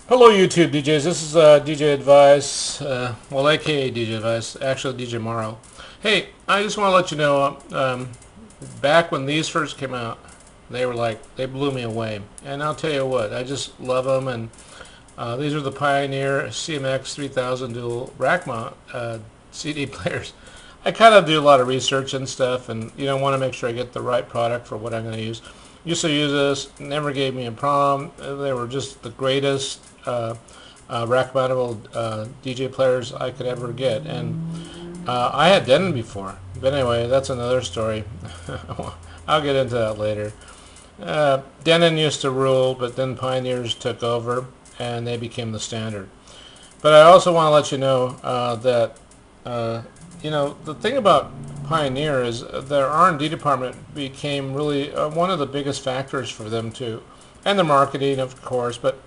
Hello YouTube DJs, this is DJ Advice, well aka DJ Advice, actually DJ Morrow. Hey, I just want to let you know, back when these first came out, they blew me away. And I'll tell you what, I just love them, and these are the Pioneer CMX 3000 dual rack mount CD players. I kind of do a lot of research and stuff, and want to make sure I get the right product for what I'm going to use. Used to use this, never gave me a problem. They were just the greatest rack-mountable DJ players I could ever get, and I had Denon before, but anyway, that's another story. I'll get into that later. Denon used to rule, but then Pioneers took over, and they became the standard. But I also want to let you know that the thing about Pioneer is their R&D department became really one of the biggest factors for them too, and the marketing, of course. But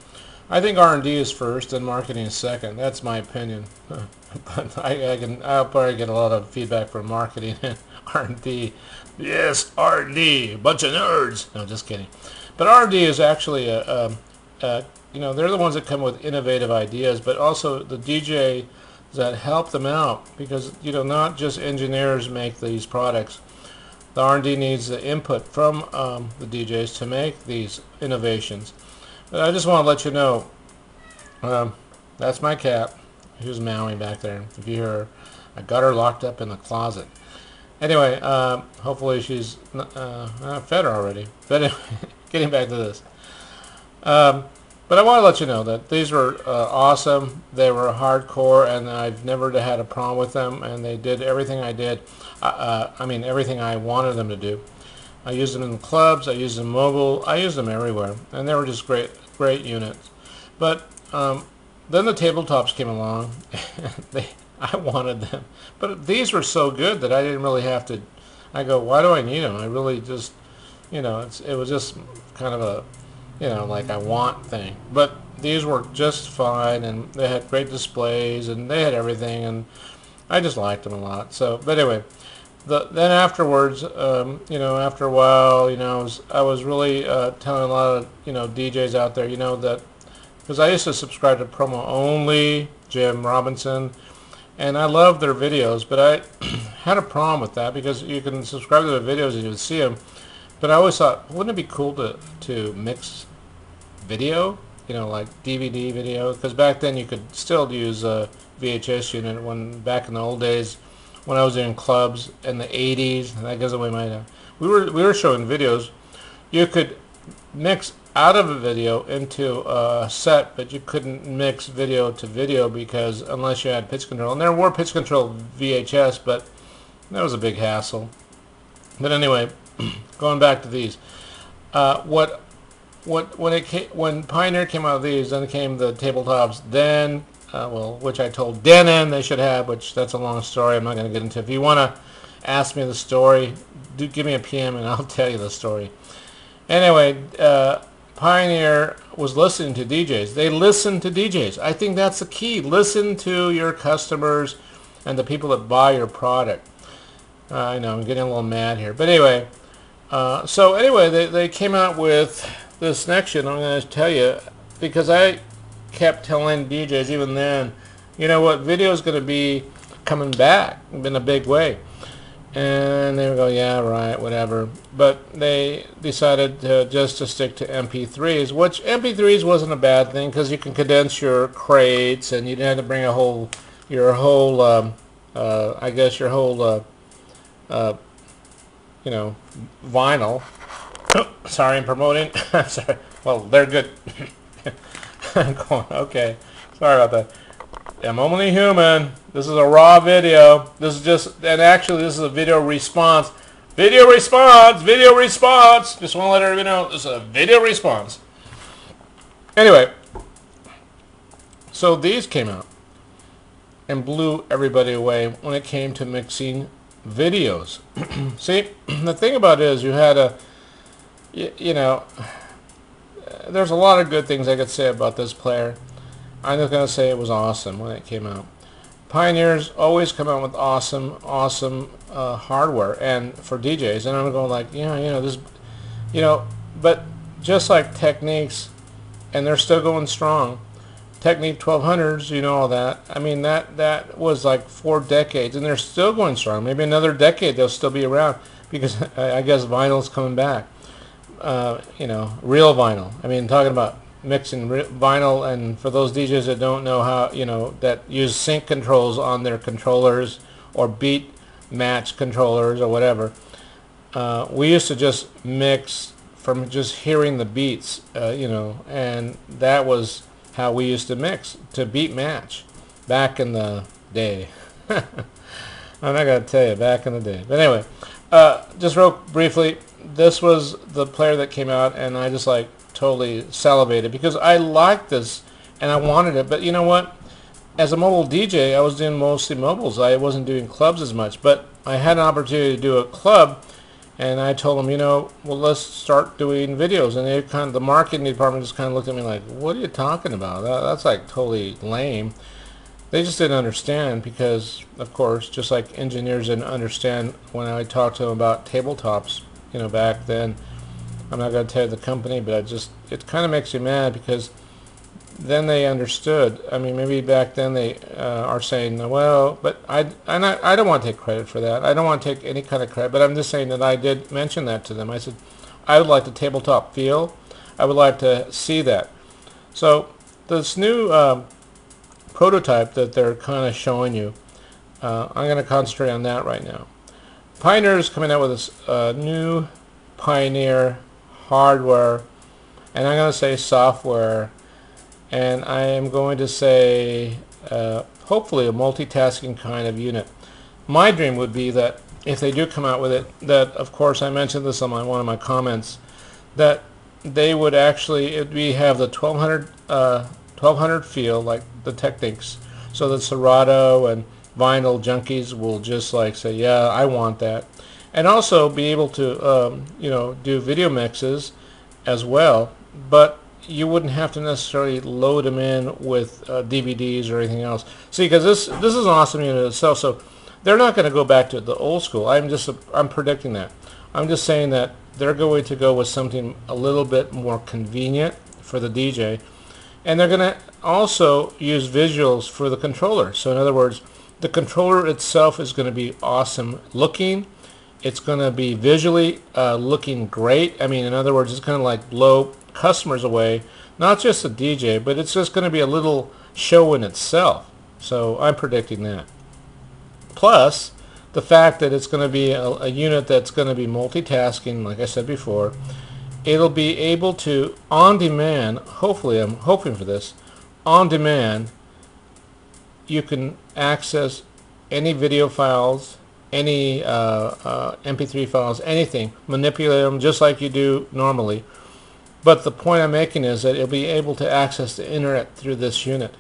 I think R&D is first and marketing is second. That's my opinion. But I'll probably get a lot of feedback from marketing and R&D. Yes, R&D, bunch of nerds. No, just kidding. But R&D is actually they're the ones that come with innovative ideas, but also the DJ that help them out, because not just engineers make these products. The R&D needs the input from the DJs to make these innovations. But I just want to let you know, that's my cat. She was meowing back there. If you hear her, I got her locked up in the closet. Anyway, hopefully she's fed her already. But anyway, getting back to this. But I want to let you know that these were awesome. They were hardcore, and I've never had a problem with them. And they did everything I did. I mean, everything I wanted them to do. I used them in the clubs. I used them mobile. I used them everywhere, and they were just great units. But then the tabletops came along. I wanted them, but these were so good that I didn't really have to. I go, why do I need them? I really just, it was just kind of a like I want thing. But these worked just fine, and they had great displays, and they had everything, and I just liked them a lot. So, but anyway, then afterwards, after a while, I was really telling a lot of DJs out there, that because I used to subscribe to Promo Only, Jim Robinson, and I loved their videos, but I had a problem with that because you can subscribe to their videos and you would see them. But I always thought, wouldn't it be cool to mix video, like DVD video? Because back then you could still use a VHS unit. When back in the old days, when I was in clubs in the 80s, and that gives away my we were showing videos. You could mix out of a video into a set, but you couldn't mix video to video because unless you had pitch control. And there were pitch control VHS, but that was a big hassle. But anyway, going back to these, when Pioneer came out of these, then came the tabletops. Then, which I told Denon they should have, which that's a long story. I'm not going to get into. If you want to ask me the story, do give me a PM and I'll tell you the story. Anyway, Pioneer was listening to DJs. They listened to DJs. I think that's the key. Listen to your customers and the people that buy your product. I know I'm getting a little mad here, but anyway. So anyway, they came out with this next shit. I'm going to tell you, because I kept telling DJs even then, video is going to be coming back in a big way. And they would go, yeah, right, whatever. But they decided just to stick to MP3s, which MP3s wasn't a bad thing because you can condense your crates, and you didn't have to bring your whole vinyl. Sorry, I'm promoting. Sorry. Well, they're good. I'm going, okay. Sorry about that. I'm only human. This is a raw video. This is just, and actually this is a video response. Video response! Video response! Just want to let everybody know this is a video response. Anyway, so these came out and blew everybody away when it came to mixing videos. See, the thing about it is you had there's a lot of good things I could say about this player. I'm just going to say it was awesome when it came out. Pioneers always come out with awesome hardware and for DJs, and I'm going like, this, but just like Techniques, and they're still going strong. Technique 1200s, you know all that. I mean, that was like 4 decades, and they're still going strong. Maybe another decade they'll still be around, because I guess vinyl's coming back. You know, real vinyl. I mean, talking about mixing vinyl, and for those DJs that don't know how, you know, that use sync controls on their controllers or beat match controllers or whatever, we used to just mix from just hearing the beats, you know, and that was how we used to mix, to beat match back in the day. I'm not going to tell you, back in the day. But anyway, just real briefly, this was the player that came out, and I just like totally salivated because I liked this and I wanted it. But you know what? As a mobile DJ, I was doing mostly mobiles. I wasn't doing clubs as much, but I had an opportunity to do a club, and I told them, you know, well, let's start doing videos. And they kind of, the marketing department just kind of looked at me like, what are you talking about? That's like totally lame. They just didn't understand because, of course, just like engineers didn't understand when I talked to them about tabletops, you know, back then. I'm not going to tell you the company, but it kind of makes you mad because then they understood. I mean, maybe back then they are saying, well, but I don't want to take credit for that. I don't want to take any kind of credit, but I'm just saying that I did mention that to them. I said, I would like the tabletop feel. I would like to see that. So this new prototype that they're kind of showing you, I'm going to concentrate on that right now. Pioneer is coming out with this new Pioneer hardware, and I'm going to say software, and I am going to say hopefully a multitasking kind of unit. My dream would be that if they do come out with it, that, of course, I mentioned this on one of my comments, that they would actually have the 1200 feel like the Technics, so that Serato and vinyl junkies will just like say, yeah, I want that. And also be able to you know, do video mixes as well, but you wouldn't have to necessarily load them in with DVDs or anything else. See, because this is an awesome unit itself, so they're not going to go back to the old school. I'm predicting that. I'm just saying that they're going to go with something a little bit more convenient for the DJ, and they're going to also use visuals for the controller. So in other words, the controller itself is going to be awesome looking. It's going to be visually looking great. I mean, in other words, it's going to like blow customers away, not just the DJ, but it's just going to be a little show in itself. So I'm predicting that. Plus, the fact that it's going to be a unit that's going to be multitasking, like I said before, it'll be able to, on demand, hopefully, I'm hoping for this, on demand, you can access any video files, any MP3 files, anything, manipulate them just like you do normally. But the point I'm making is that it'll be able to access the internet through this unit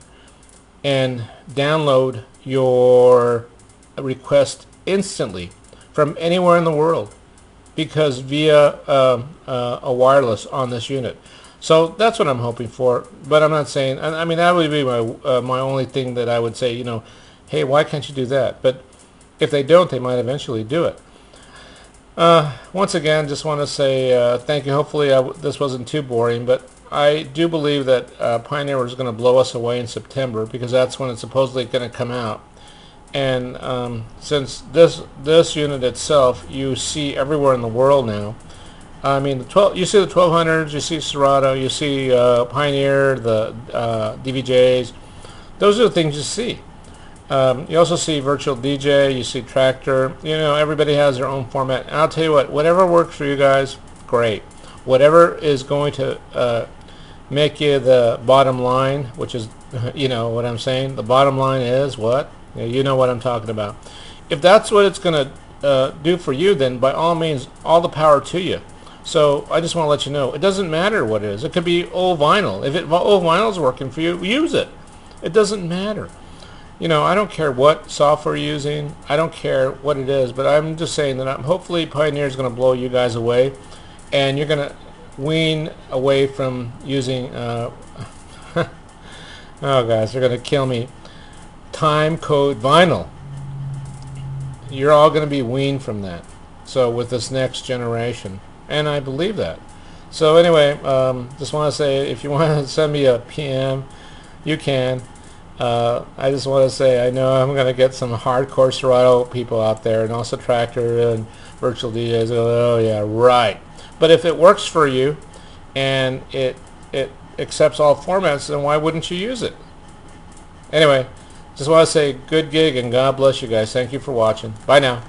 and download your request instantly from anywhere in the world, because via a wireless on this unit. So that's what I'm hoping for. But I'm not saying, I mean, that would be my only thing that I would say, you know, hey, why can't you do that? But if they don't, they might eventually do it. Once again, just want to say thank you. Hopefully this wasn't too boring, but I do believe that Pioneer is going to blow us away in September, because that's when it's supposedly going to come out. And since this unit itself you see everywhere in the world now, I mean, you see the 1200s, you see Serato, you see Pioneer, the DVJs. Those are the things you see. You also see Virtual DJ, you see Tractor. You know, everybody has their own format. And I'll tell you what, whatever works for you guys, great. Whatever is going to make you the bottom line, which is, you know what I'm saying, the bottom line is what? You know what I'm talking about. If that's what it's going to do for you, then by all means, all the power to you. So I just want to let you know, it doesn't matter what it is. It could be old vinyl. If old vinyl is working for you, use it. It doesn't matter. You know, I don't care what software you're using. I don't care what it is, but I'm just saying that hopefully Pioneer is going to blow you guys away, and you're going to wean away from using oh guys, they're going to kill me, time code vinyl. You're all going to be weaned from that. So with this next generation, and I believe that. So anyway, just want to say, if you want to send me a PM, you can. I just want to say, I know I'm going to get some hardcore Serato people out there, and also Tractor and Virtual DJs. Oh yeah, right. But if it works for you and it accepts all formats, then why wouldn't you use it? Anyway, just want to say good gig and God bless you guys. Thank you for watching. Bye now.